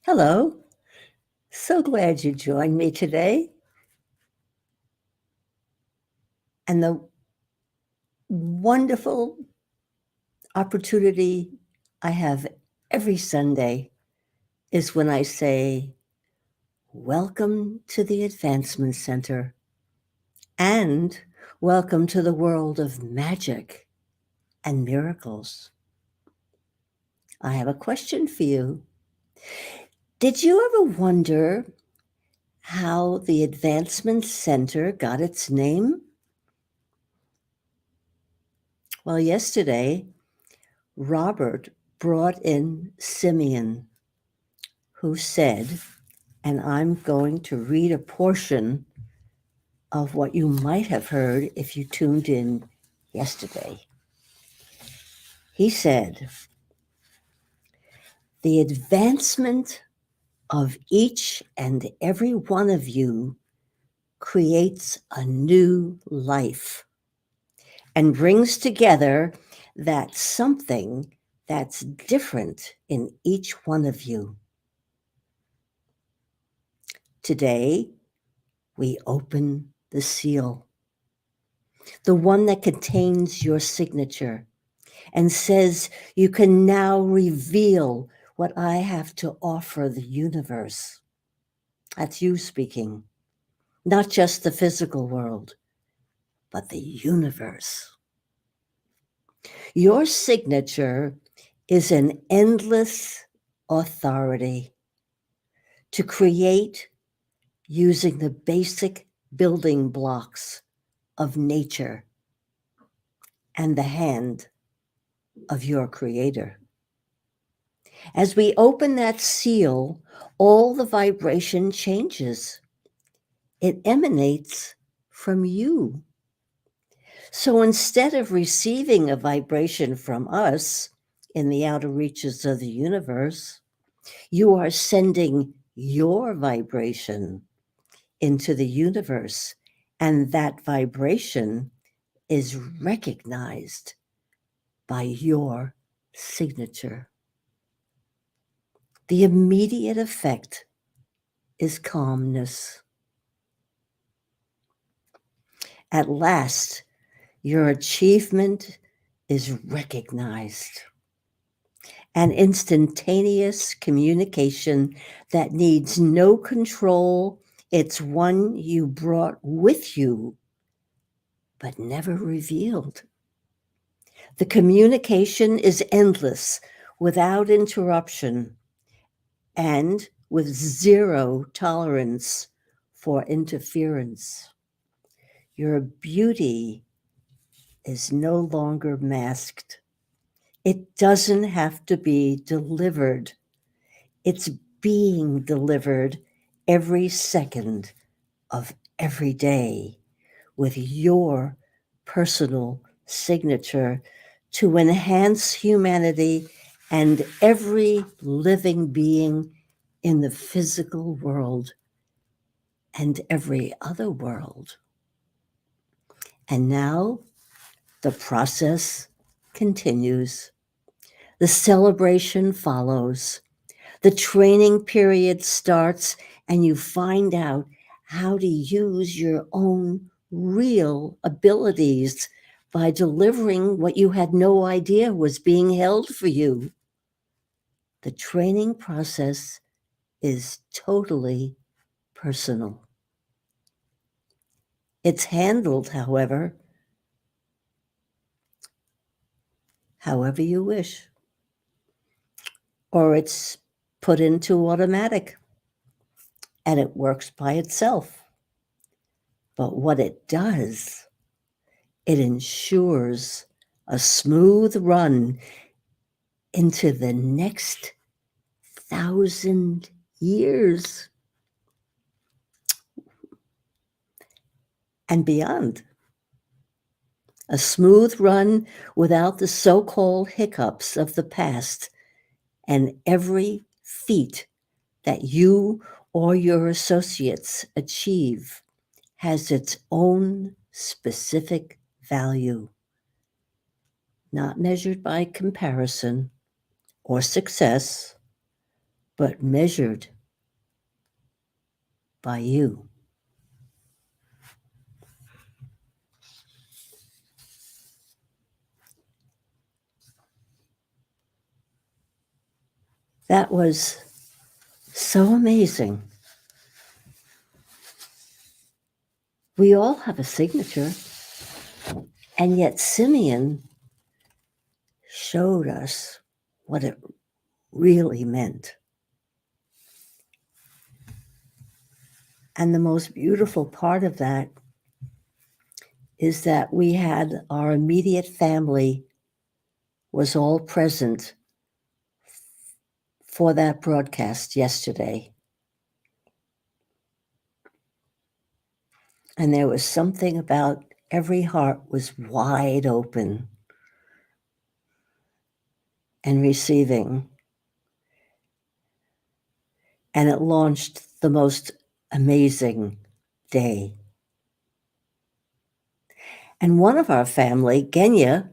Hello. So glad you joined me today. And the wonderful opportunity I have every Sunday is when I say, Welcome to the Advancement Center and welcome to the world of magic and miracles. I have a question for you. Did you ever wonder how the Advancement Center got its name? Well, yesterday, Robert brought in Simeon, who said, and I'm going to read a portion of what you might have heard if you tuned in yesterday. He said, the advancement of each and every one of you creates a new life and brings together that something that's different in each one of you. Today, we open the seal, the one that contains your signature and says you can now reveal what I have to offer the universe. That's you speaking, not just the physical world, but the universe. Your signature is an endless authority to create using the basic building blocks of nature and the hand of your creator. As we open that seal, all the vibration changes. It emanates from you. So instead of receiving a vibration from us in the outer reaches of the universe, you are sending your vibration into the universe, and that vibration is recognized by your signature. The immediate effect is calmness. At last, your achievement is recognized. An instantaneous communication that needs no control. It's one you brought with you, but never revealed. The communication is endless, without interruption, and with zero tolerance for interference. Your beauty is no longer masked. It doesn't have to be delivered. It's being delivered every second of every day with your personal signature to enhance humanity and every living being in the physical world and every other world. And now the process continues. The celebration follows. The training period starts, and you find out how to use your own real abilities by delivering what you had no idea was being held for you. The training process is totally personal. It's handled, however you wish, or it's put into automatic and it works by itself. But what it does, it ensures a smooth run into the next 1,000 years and beyond. A smooth run without the so-called hiccups of the past, and every feat that you or your associates achieve has its own specific value, not measured by comparison or success, but measured by you. That was so amazing. We all have a signature, and yet Simeon showed us what it really meant. And the most beautiful part of that is that we had our immediate family was all present for that broadcast yesterday. And there was something about every heart was wide open and receiving. And it launched the most amazing day. And one of our family, Genya,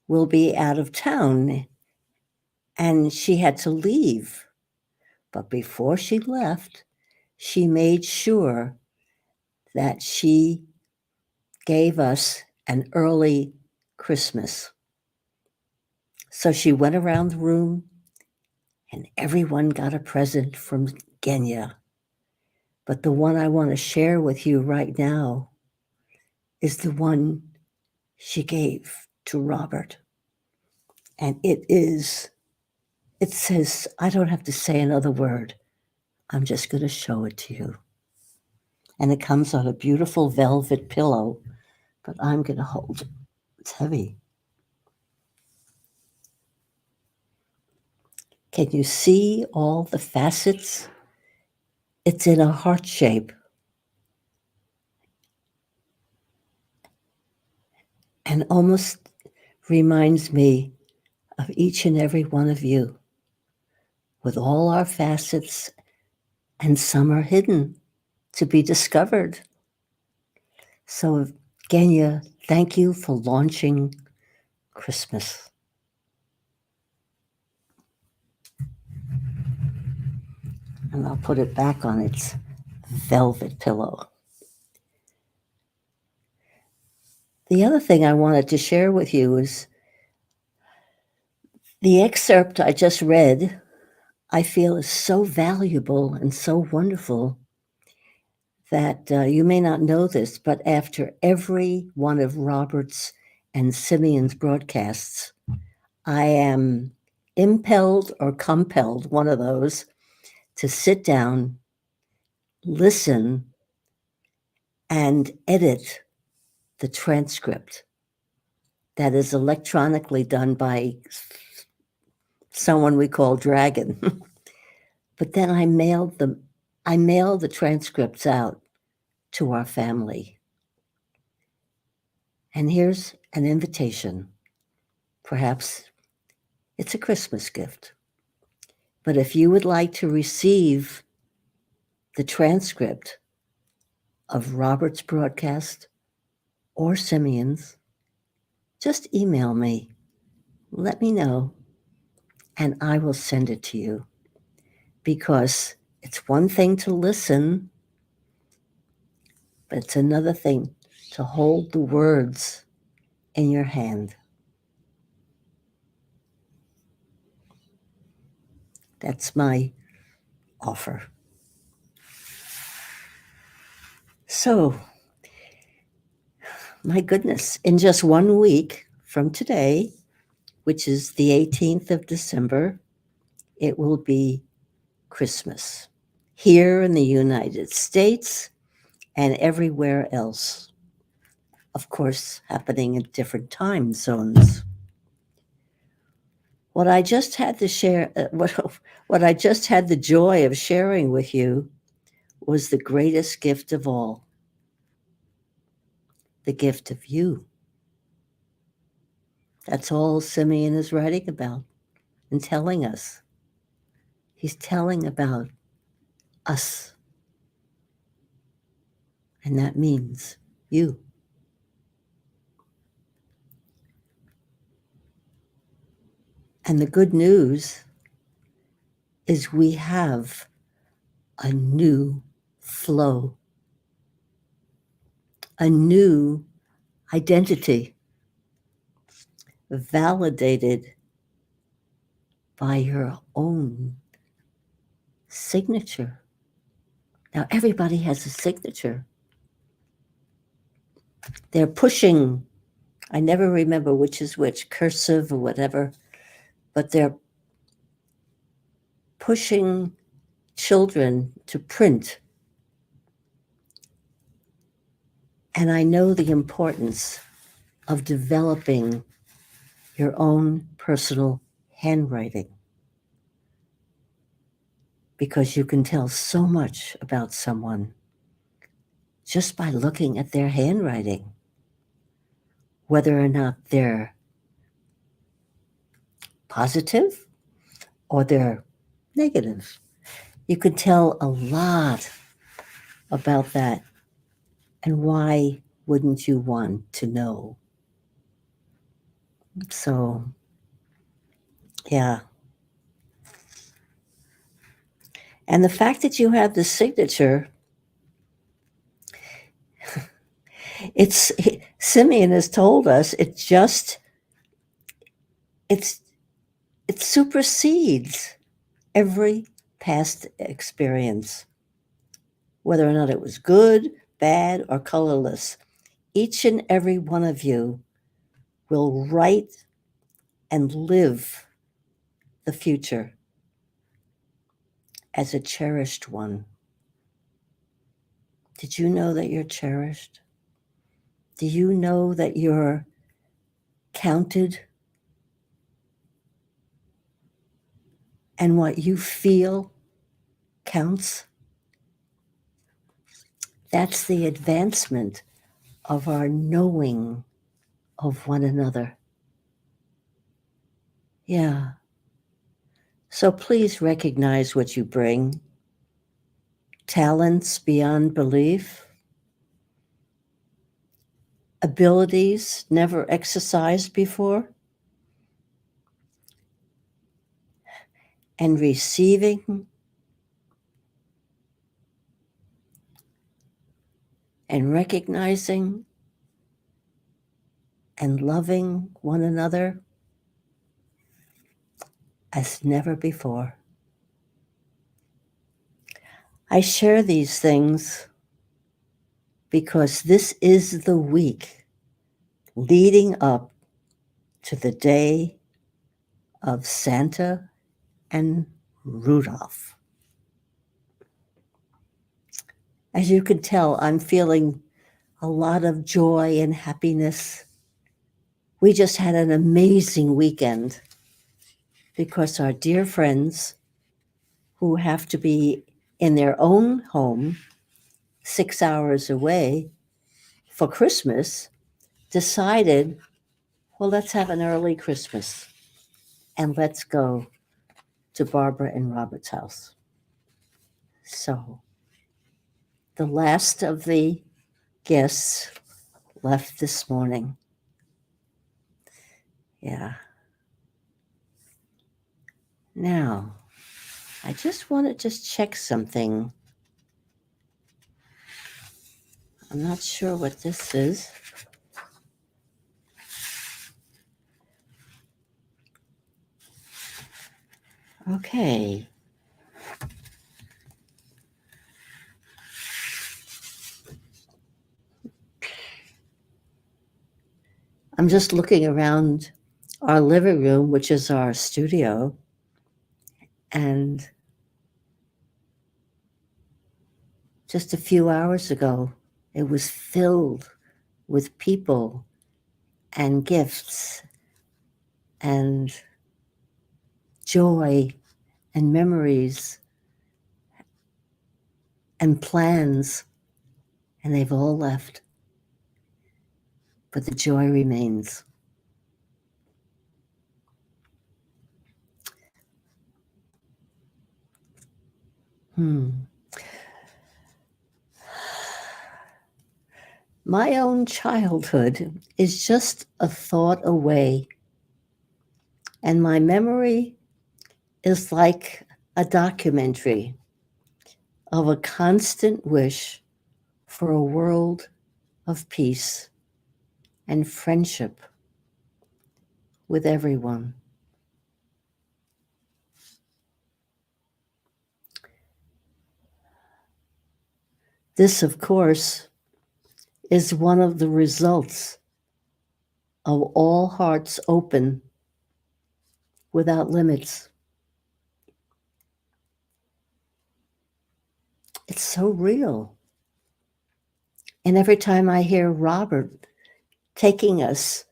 will be out of town, and she had to leave. But before she left, she made sure that she gave us an early Christmas. So she went around the room, and everyone got a present from Genya. But the one I want to share with you right now is the one she gave to Robert. And it says, I don't have to say another word. I'm just going to show it to you. And it comes on a beautiful velvet pillow, but I'm going to hold it. It's heavy. Can you see all the facets? It's in a heart shape. And almost reminds me of each and every one of you with all our facets, and some are hidden to be discovered. So, Genya, thank you for launching Christmas. And I'll put it back on its velvet pillow. The other thing I wanted to share with you is the excerpt I just read, I feel is so valuable and so wonderful that you may not know this, but after every one of Robert's and Simeon's broadcasts, I am impelled or compelled, one of those, to sit down, listen, and edit the transcript that is electronically done by someone we call Dragon. But then I mail the transcripts out to our family. And here's an invitation. Perhaps it's a Christmas gift. But if you would like to receive the transcript of Robert's broadcast or Simeon's, just email me. Let me know, and I will send it to you. Because it's one thing to listen, but it's another thing to hold the words in your hand. That's my offer. So, my goodness, in just 1 week from today, which is the 18th of December, it will be Christmas here in the United States and everywhere else. Of course, happening in different time zones. What I just had to share, what I just had the joy of sharing with you was the greatest gift of all, the gift of you. That's all Simeon is writing about and telling us. He's telling about us. And that means you. And the good news is we have a new flow, a new identity, validated by your own signature. Now, everybody has a signature. They're pushing, I never remember which is which, cursive or whatever, but they're pushing children to print. And I know the importance of developing your own personal handwriting because you can tell so much about someone just by looking at their handwriting, whether or not they're positive or they're negative. You could tell a lot about that. And why wouldn't you want to know? So, yeah. And the fact that you have the signature, it's Simeon has told us it supersedes every past experience, whether or not it was good, bad, or colorless. Each and every one of you will write and live the future as a cherished one. Did you know that you're cherished? Do you know that you're counted? And what you feel counts? That's the advancement of our knowing of one another. Yeah. So please recognize what you bring. Talents beyond belief, abilities never exercised before, and receiving and recognizing and loving one another as never before. I share these things because this is the week leading up to the day of Santa and Rudolph. As you can tell, I'm feeling a lot of joy and happiness. We just had an amazing weekend because our dear friends who have to be in their own home 6 hours away for Christmas decided, well, let's have an early Christmas and let's go to Barbara and Robert's house. So the last of the guests left this morning. Yeah. Now, I just want to just check something. I'm not sure what this is. Okay. I'm just looking around our living room, which is our studio, and just a few hours ago, it was filled with people and gifts and joy and memories and plans, and they've all left. But the joy remains. My own childhood is just a thought away, and my memory is like a documentary of a constant wish for a world of peace and friendship with everyone. This, of course, is one of the results of all hearts open without limits. It's so real. And every time I hear Robert taking us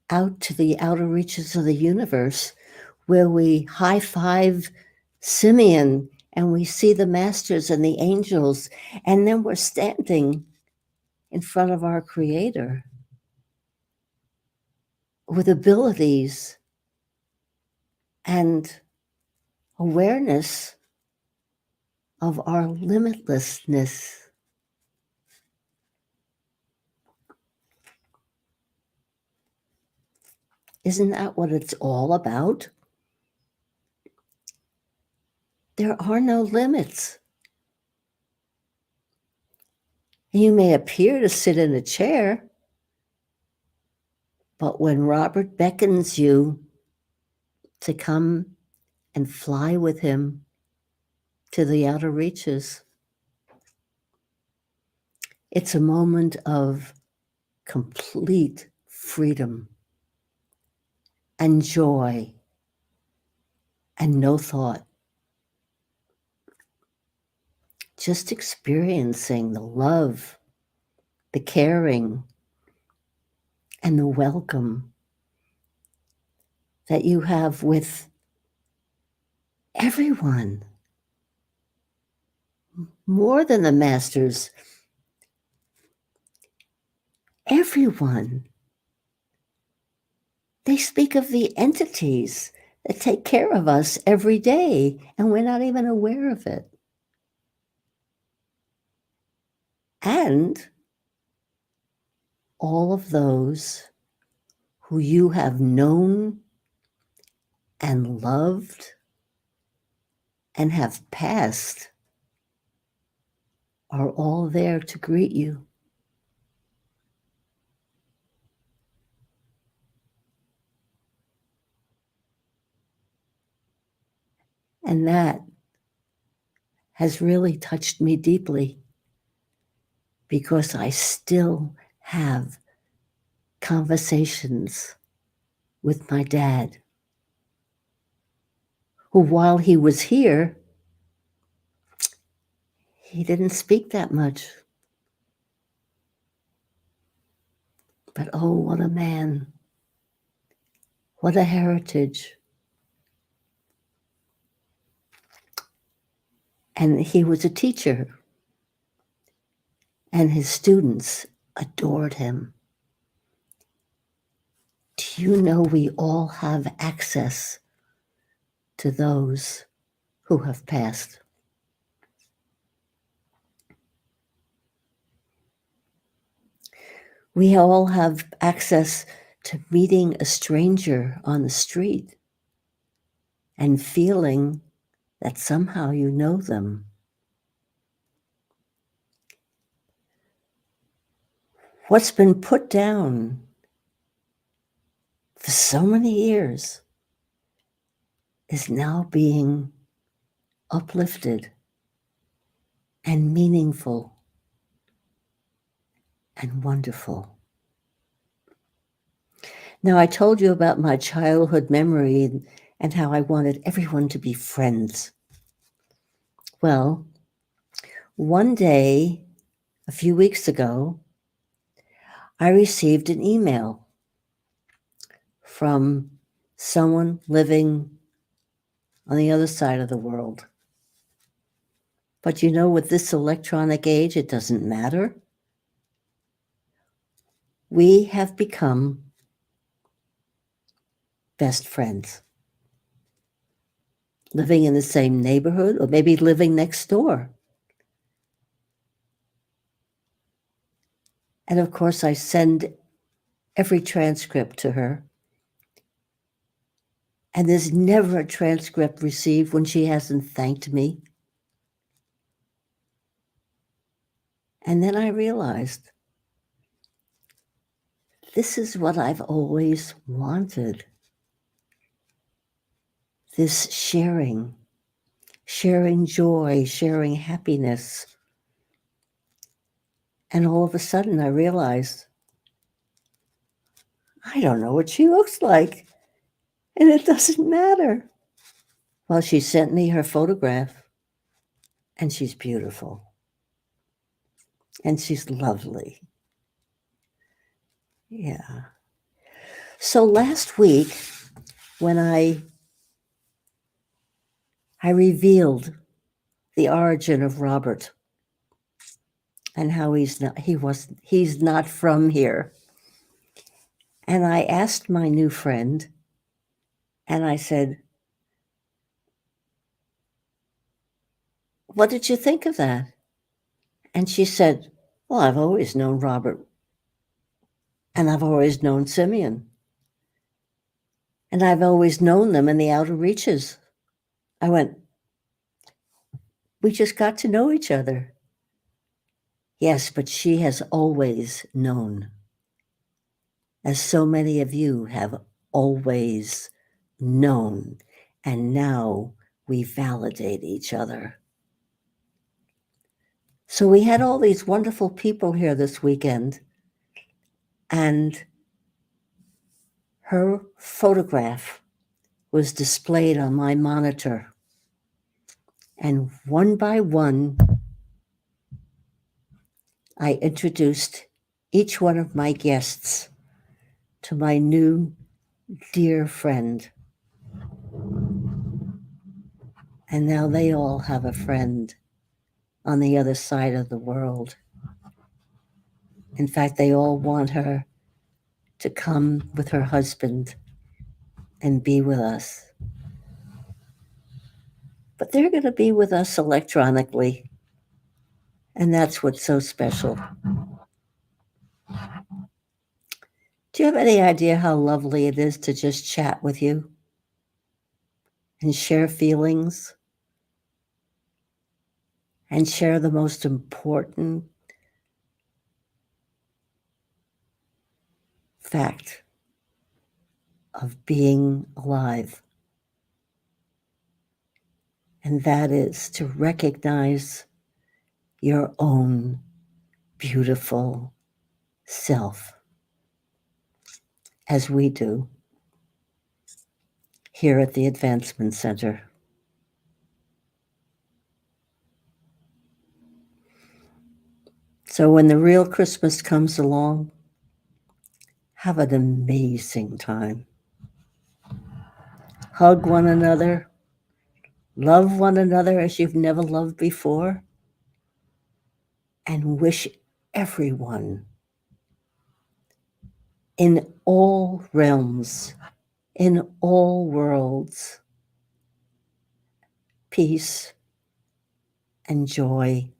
out to the outer reaches of the universe, where we high five Simeon and we see the masters and the angels, and then we're standing in front of our Creator with abilities and awareness of our limitlessness. Isn't that what it's all about? There are no limits. You may appear to sit in a chair, but when Robert beckons you to come and fly with him to the outer reaches, it's a moment of complete freedom and joy and no thought. Just experiencing the love, the caring, and the welcome that you have with everyone, more than the masters, everyone. They speak of the entities that take care of us every day, and we're not even aware of it. And all of those who you have known and loved and have passed are all there to greet you. And that has really touched me deeply because I still have conversations with my dad, who, while he was here, he didn't speak that much. But oh, what a man! What a heritage. And he was a teacher, and his students adored him. Do you know we all have access to those who have passed? We all have access to meeting a stranger on the street and feeling that somehow you know them. What's been put down for so many years is now being uplifted and meaningful and wonderful. Now, I told you about my childhood memory and how I wanted everyone to be friends. Well, one day, a few weeks ago, I received an email from someone living on the other side of the world. But you know, with this electronic age, it doesn't matter. We have become best friends, living in the same neighborhood or maybe living next door. And of course, I send every transcript to her. And there's never a transcript received when she hasn't thanked me. And then I realized this is what I've always wanted. This sharing joy, sharing happiness. And all of a sudden I realized I don't know what she looks like. And it doesn't matter. Well, she sent me her photograph, and she's beautiful. And she's lovely. Yeah. So last week, when I revealed the origin of Robert and how he's not from here. And I asked my new friend, and I said, "What did you think of that?" And she said, "Well, I've always known Robert, and I've always known Simeon, and I've always known them in the outer reaches." I went, "We just got to know each other." Yes, but she has always known, as so many of you have always known, and now we validate each other. So we had all these wonderful people here this weekend, and her photograph was displayed on my monitor. And one by one, I introduced each one of my guests to my new dear friend. And now they all have a friend on the other side of the world. In fact, they all want her to come with her husband and be with us. But they're going to be with us electronically. And that's what's so special. Do you have any idea how lovely it is to just chat with you and share feelings and share the most important fact of being alive? And that is to recognize your own beautiful self, as we do here at the Advancement Center. So when the real Christmas comes along, have an amazing time. Hug one another, love one another as you've never loved before, and wish everyone in all realms, in all worlds, peace and joy,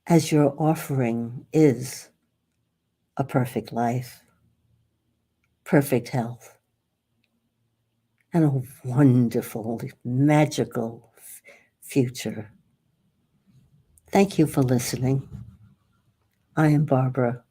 as your offering is a perfect life, perfect health, and a wonderful, magical future. Thank you for listening. I am Barbara.